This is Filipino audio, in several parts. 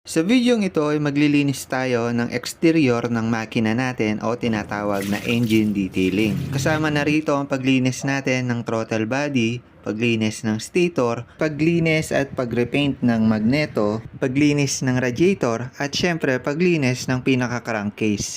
Sa videong ito ay maglilinis tayo ng exterior ng makina natin o tinatawag na engine detailing. Kasama na rito ang paglinis natin ng throttle body, paglinis ng stator, paglinis at pagrepaint ng magneto, paglinis ng radiator at syempre paglinis ng pinaka-crankcase.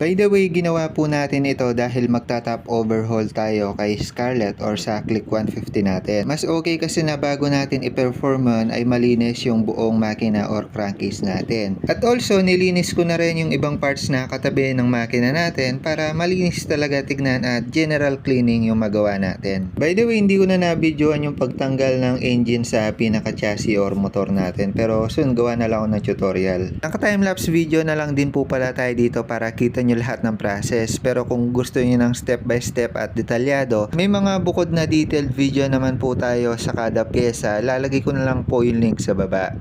By the way, ginawa po natin ito dahil magta-top overhaul tayo kay Scarlett or sa Click 150 natin. Mas okay kasi na bago natin i-perform ay malinis yung buong makina or crankcase natin. At also, nilinis ko na rin yung ibang parts na katabi ng makina natin para malinis talaga tignan at general cleaning yung magawa natin. By the way, hindi ko na na-videoan yung pagtanggal ng engine sa pinaka-chassis or motor natin, pero soon gawa na lang ako ng tutorial. Naka-timelapse video na lang din po pala tayo dito para kita nyo lahat ng process, pero kung gusto niyo ng step by step at detalyado, may mga bukod na detailed video naman po tayo sa kada pyesa. Lalagay ko na lang po yung link sa baba.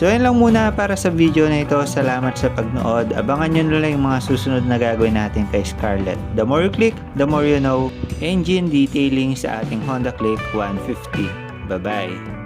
So yun lang muna para sa video na ito. Salamat sa pagnood. Abangan nyo na lang yung mga susunod na gagawin natin kay Scarlett. The more you click, the more you know. Engine detailing sa ating Honda Click 150. Bye-bye!